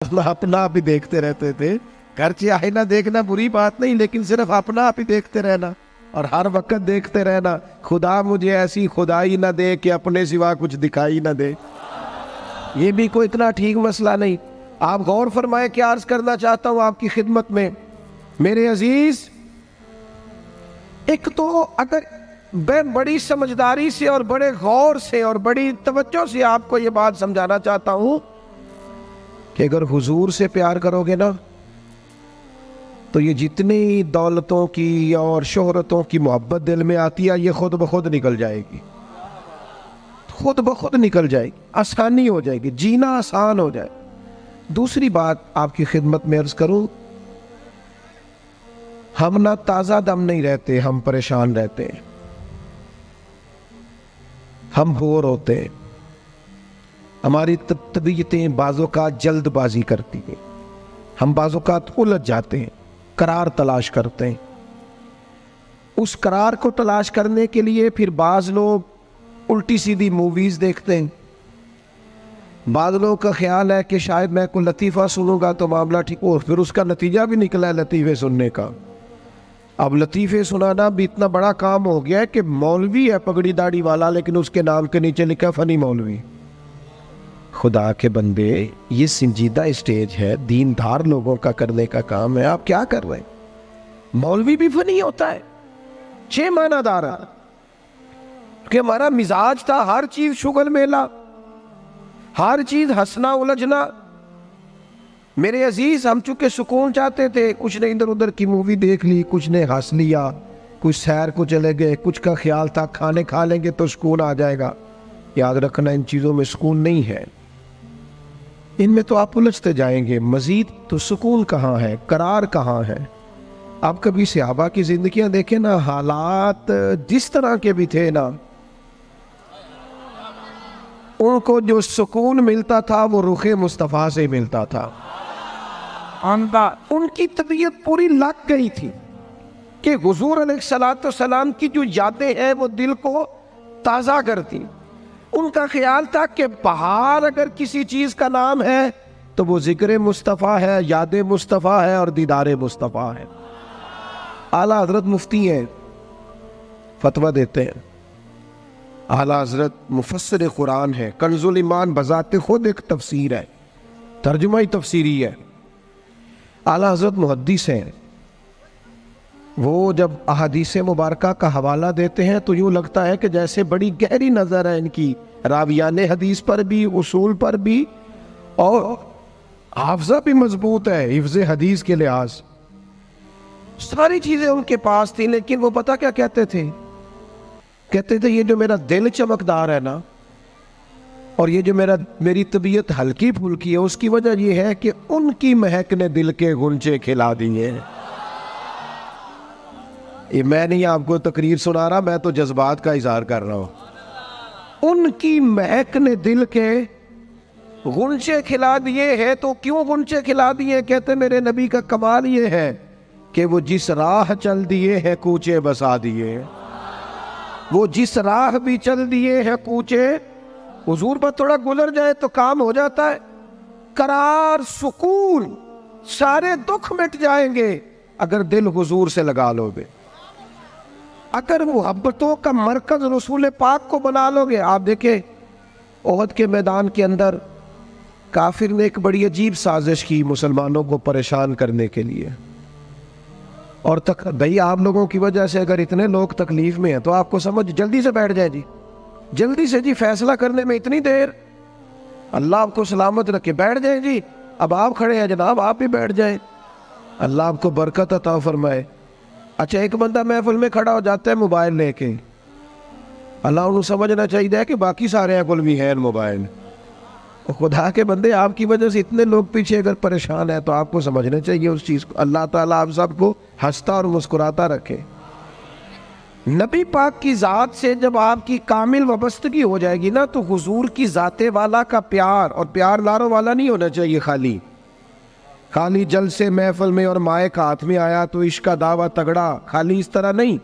अपना आप ही देखते रहते थे। घर से आईना देखना बुरी बात नहीं, लेकिन सिर्फ अपना आप ही देखते रहना और हर वक्त देखते रहना, खुदा मुझे ऐसी खुदाई ना दे कि अपने सिवा कुछ दिखाई ना दे। ये भी कोई इतना ठीक मसला नहीं। आप गौर फरमाए, क्या अर्ज करना चाहता हूं आपकी खिदमत में मेरे अजीज। एक तो अगर मैं बड़ी समझदारी से और बड़े गौर से और बड़ी तवज्जो से आपको ये बात समझाना चाहता हूं कि अगर हुजूर से प्यार करोगे ना, तो ये जितनी दौलतों की और शोहरतों की मोहब्बत दिल में आती है, ये खुद ब खुद निकल जाएगी, खुद ब खुद निकल जाएगी, आसानी हो जाएगी, जीना आसान हो जाए। दूसरी बात आपकी खिदमत में अर्ज करूं, हम ना ताज़ा दम नहीं रहते, हम परेशान रहते हैं, हम बोर होते हैं, हमारी तबीयतें बाज़ोकात जल्दबाजी करती हैं, हम बाज़ोकात उलझ जाते हैं, करार तलाश करते हैं। उस करार को तलाश करने के लिए फिर बाज़ लोग उल्टी सीधी मूवीज़ देखते हैं। बाज़ लोगों का ख्याल है कि शायद मैं कोई लतीफ़ा सुनूंगा तो मामला ठीक हो, फिर उसका नतीजा भी निकला है लतीफ़े सुनने का। अब लतीफ़े सुनाना भी इतना बड़ा काम हो गया है कि मौलवी है पगड़ी दाढ़ी वाला, लेकिन उसके नाम के नीचे लिखा फ़नी मौलवी। खुदा के बंदे, ये संजीदा स्टेज है, दीनदार लोगों का करने का काम है, आप क्या कर रहे हैं? मौलवी भी फनी होता है, 6 मानादार है कि हमारा मिजाज था हर चीज शुगल मेला, हर चीज हंसना उलझना। मेरे अजीज, हम चूंकि सुकून चाहते थे, कुछ ने इधर उधर की मूवी देख ली, कुछ ने हंस लिया, कुछ सैर को चले गए, कुछ का ख्याल था खाने खा लेंगे तो सुकून आ जाएगा। याद रखना, इन चीजों में सुकून नहीं है, इनमें तो आप उलझते जाएंगे। मजीद तो सुकून कहाँ है, करार कहाँ है? आप कभी सहाबा की जिंदगियां देखें ना, हालात जिस तरह के भी थे ना, उनको जो सुकून मिलता था वो रुखे मुस्तफ़ा से मिलता था। उनकी तबीयत पूरी लग गई थी कि हुजूर अलैहिस्सलाम की जो यादें हैं वो दिल को ताज़ा करती। उनका ख्याल था कि बाहर अगर किसी चीज़ का नाम है तो वो जिक्र मुस्तफ़ा है, याद मुस्तफ़ा है और दीदार मुस्तफ़ा है। आला हजरत मुफ्ती हैं, फतवा देते हैं। आला हजरत मुफस्सिर कुरान है, कंजुल ईमान बजाते खुद एक तफसीर है, तर्जुमा ही तफसीरी है। आला हजरत मुहद्दिस हैं, वो जब अहादीस मुबारका का हवाला देते हैं तो यूँ लगता है कि जैसे बड़ी गहरी नज़र है इनकी, रावियाने हदीस पर भी, उसूल पर भी, और हाफजा भी मजबूत है हिफ्ज़े हदीस के लिहाज। सारी चीज़ें उनके पास थी, लेकिन वो पता क्या कहते थे? कहते थे ये जो मेरा दिल चमकदार है ना, और ये जो मेरी तबीयत हल्की फुल्की है, उसकी वजह ये है कि उनकी महक ने दिल के गुंचे खिला दिए। ये मैं नहीं आपको तकरीर सुना रहा, मैं तो जज्बात का इजहार कर रहा हूं। उनकी महक ने दिल के गुंचे खिला दिए हैं। तो क्यों गुंचे खिला दिए? कहते मेरे नबी का कमाल ये है कि वो जिस राह चल दिए हैं कूचे बसा दिए। वो जिस राह भी चल दिए हैं कूचे, हुजूर पर थोड़ा गुजर जाए तो काम हो जाता है। करार, सुकून, सारे दुख मिट जाएंगे अगर दिल हुजूर से लगा लोगे। अगर मोहब्बतों का मरकज रसूल पाक को बना लोगे। आप देखें ओहद के मैदान के अंदर काफिर ने एक बड़ी अजीब साजिश की मुसलमानों को परेशान करने के लिए। और तक भाई, आप लोगों की वजह से अगर इतने लोग तकलीफ में हैं तो आपको समझ जल्दी से बैठ जाए जी, जल्दी से जी, फैसला करने में इतनी देर, अल्लाह आपको सलामत रखे, बैठ जाए जी। अब आप खड़े हैं जनाब, आप भी बैठ जाए, अल्लाह आपको बरकत अता फरमाए। अच्छा, एक बंदा महफिल में खड़ा हो जाता है मोबाइल लेके, अल्लाह उन्हें समझना चाहिए कि बाकी सारे कुल भी है मोबाइल। और खुदा के बंदे, आपकी वजह से इतने लोग पीछे अगर परेशान है तो आपको समझना चाहिए उस चीज़ को। अल्लाह ताला आप सबको हंसता और मुस्कुराता रखे। नबी पाक की ज़ात से जब आपकी कामिल वाबस्तगी हो जाएगी ना, तो हुजूर की ज़ाते वाला का प्यार, और प्यार लारों वाला नहीं होना चाहिए, खाली जल से महफिल में और माए का हाथ में आया तो इश्क का दावा तगड़ा, खाली इस तरह नहीं।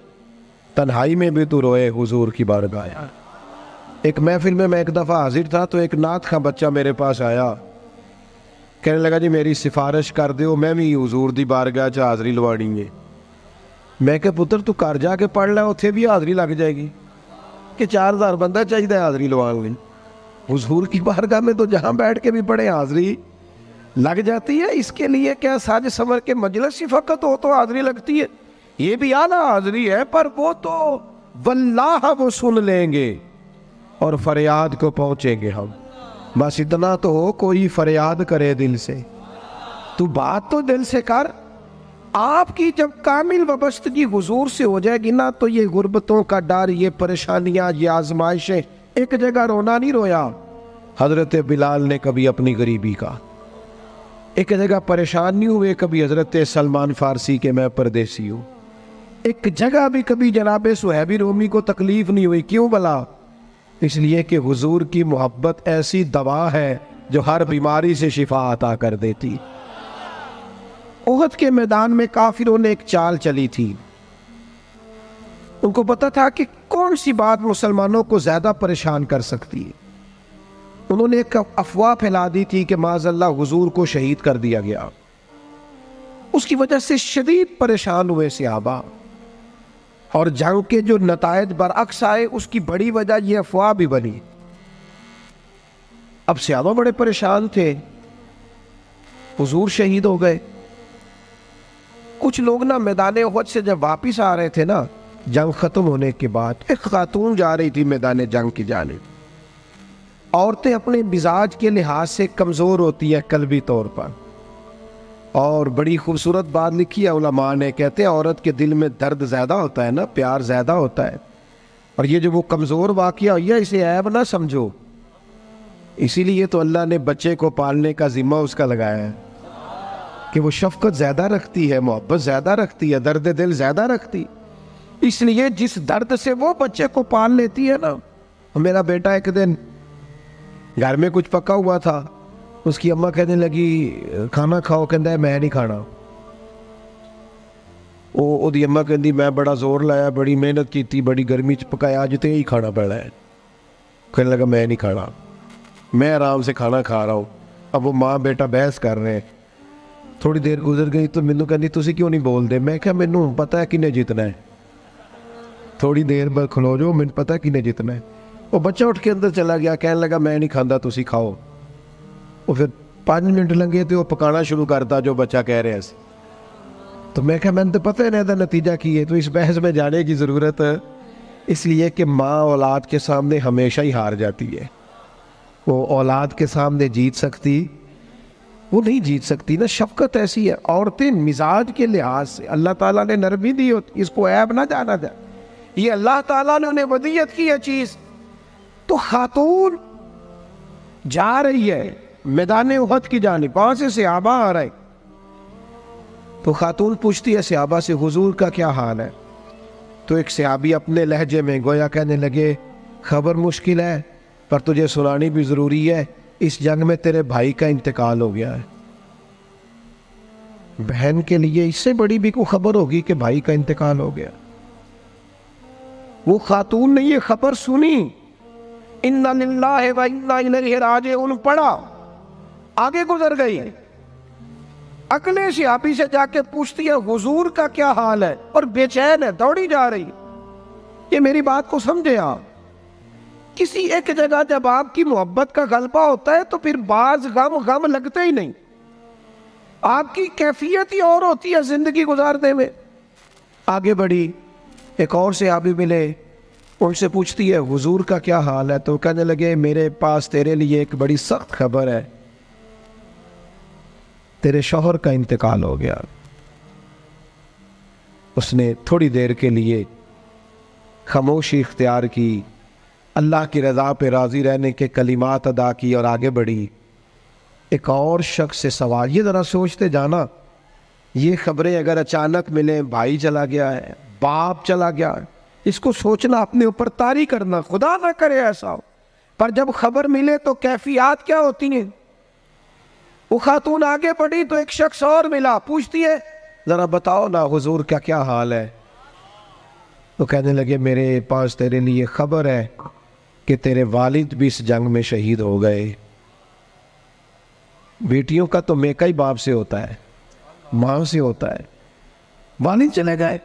तन्हाई में भी तू रोए हुजूर की बारगाह। एक महफिल में मैं एक दफ़ा हाजिर था तो एक नात का बच्चा मेरे पास आया कहने लगा जी मेरी सिफारिश कर दो, मैं भी हुजूर दी बारगाह च हाज़री लवानी है। मैं क्या पुत्र तू घर जाके पढ़ लै, उत्थे भी हाज़री लग जाएगी कि 4000 बंदा चाहिए हाज़री लवाने लई। हुजूर की बारगाह में तो जहाँ बैठ के भी पढ़े हाज़री लग जाती है। इसके लिए क्या साज संवर के मजलिस ही फ़कत हो तो हाज़री लगती है? ये भी आला हाज़री है, पर वो तो वल्लाह वो सुन लेंगे और फरियाद को पहुँचेंगे हम। बस इतना तो हो, कोई फरियाद करे दिल से, तू बात तो दिल से कर। आपकी जब कामिल वाबस्तगी हुजूर से हो जाएगी ना, तो ये गुर्बतों का डर, ये परेशानियां, ये आजमाइशें, एक जगह रोना नहीं रोया हजरत बिलाल ने कभी अपनी गरीबी का, एक जगह परेशान नहीं हुए कभी हजरत सलमान फारसी के मैं परदेसी हूँ, एक जगह भी कभी जनाब सुहैबी रोमी को तकलीफ नहीं हुई। क्यों भला? इसलिए कि हुजूर की मोहब्बत ऐसी दवा है जो हर बीमारी से शिफा अता कर देती। ओहद के मैदान में काफिरों ने एक चाल चली थी। उनको पता था कि कौन सी बात मुसलमानों को ज्यादा परेशान कर सकती है। उन्होंने एक अफवाह फैला दी थी कि माज़अल्लाह हुजूर को शहीद कर दिया गया। उसकी वजह से शदीद परेशान हुए सहाबा, और जंग के जो नतायज बरअक्स आए उसकी बड़ी वजह यह अफवाह भी बनी। अब सहाबा बड़े परेशान थे, हुजूर शहीद हो गए। कुछ लोग ना मैदान उहद से जब वापिस आ रहे थे ना, जंग खत्म होने के बाद, एक खातून जा रही थी मैदान जंग की जानिब। औरतें अपने मिजाज के लिहाज से कमज़ोर होती है कल्बी तौर पर, और बड़ी खूबसूरत बात लिखी है उलमा ने, कहते हैं औरत के दिल में दर्द ज़्यादा होता है ना, प्यार ज़्यादा होता है, और ये जो वो कमज़ोर वाक़या हुई है इसे ऐब ना समझो। इसीलिए तो अल्लाह ने बच्चे को पालने का ज़िम्मा उसका लगाया है कि वो शफ़क़त ज़्यादा रखती है, मोहब्बत ज़्यादा रखती है, दर्द दिल ज़्यादा रखती। इसलिए जिस दर्द से वो बच्चे को पाल लेती है ना। मेरा बेटा एक दिन घर में कुछ पका हुआ था, उसकी अम्मा कहने लगी खाना खाओ, कहता है मैं नहीं खाना। ओदी अम्मा कहती मैं बड़ा जोर लाया, बड़ी मेहनत की, बड़ी गर्मी च पकाया, अज तो यही खाना पड़ा है। कहने लगा मैं नहीं खाना, मैं आराम से खाना खा रहा हूँ। अब वो माँ बेटा बहस कर रहे हैं। थोड़ी देर गुजर गई तो मैनू कहती तुसी क्यों नहीं बोलते? मैं क्या मैनू पता है किन्ने जितना है, थोड़ी देर बाद खलो जाओ, मैनू पता है किन्ने जितना है। वो बच्चा उठ के अंदर चला गया, कहने लगा मैं नहीं खाता, तुसी खाओ। वो फिर 5 मिनट लगे तो वो पकाना शुरू करता जो बच्चा कह रहे हैं। तो मैं क्या मैंने तो पता है ना नतीजा की है, तो इस बहस में जाने की ज़रूरत है। इसलिए कि माँ औलाद के सामने हमेशा ही हार जाती है। वो औलाद के सामने जीत सकती, वो नहीं जीत सकती ना। शफकत ऐसी है। औरतें मिजाज के लिहाज से अल्लाह ताला ने नरमी दी होती, इसको ऐब ना जाना जाए, ये अल्लाह ताला ने उन्हें वदियत की है चीज़। तो खातून जा रही है मैदान उहद की जानिब, वहां से सहाबा आ रहे। तो खातून पूछती है सहाबा से हुजूर का क्या हाल है? तो एक सहाबी अपने लहजे में गोया कहने लगे खबर मुश्किल है, पर तुझे सुनानी भी ज़रूरी है। इस जंग में तेरे भाई का इंतकाल हो गया है। बहन के लिए इससे बड़ी भी कोई खबर होगी कि भाई का इंतकाल हो गया? वो खातून ने ये खबर सुनी, इन्ना लिल्लाहि व इन्ना इलैहि राजिऊन पढ़ा, आगे गुजर गई। अगले सहाबी से जाके पूछती है हुजूर का क्या हाल है, और बेचैन है, दौड़ी जा रही। ये मेरी बात को समझे आप। किसी एक जगह जब आपकी मोहब्बत का गलबा होता है तो फिर बाज गम लगते ही नहीं। आपकी कैफियत ही और होती है जिंदगी गुजारने में। आगे बढ़ी, एक और से आबी मिले, उनसे पूछती है हुजूर का क्या हाल है? तो कहने लगे मेरे पास तेरे लिए एक बड़ी सख्त खबर है, तेरे शौहर का इंतकाल हो गया। उसने थोड़ी देर के लिए खामोशी इख्तियार की, अल्लाह की रज़ा पे राज़ी रहने के कलिमात अदा की और आगे बढ़ी। एक और शख्स से सवाल, ये ज़रा सोचते जाना, ये खबरें अगर अचानक मिले, भाई चला गया है, बाप चला गया है, इसको सोचना, अपने ऊपर तारी करना, खुदा ना करे ऐसा हो। पर जब खबर मिले तो कैफियत क्या होती है। वो खातून आगे बढ़ी तो एक शख्स और मिला, पूछती है ज़रा बताओ ना हुजूर का क्या हाल है? तो कहने लगे मेरे पास तेरे लिए खबर है कि तेरे वालिद भी इस जंग में शहीद हो गए। बेटियों का तो मेका ही बाप से होता है, माँ से होता है। वालिद चले गए,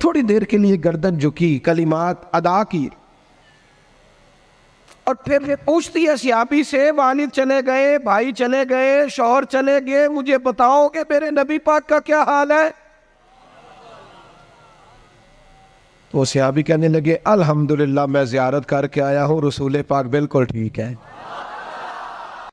थोड़ी देर के लिए गर्दन झुकी, कलिमात अदा की, और फिर पूछती है सियाबी से, वालिद चले गए, भाई चले गए, शौहर चले गए, मुझे बताओ कि मेरे नबी पाक का क्या हाल है। तो सियाबी कहने लगे, अल्हम्दुलिल्लाह मैं ज़ियारत करके आया हूँ, रसूल पाक बिल्कुल ठीक है।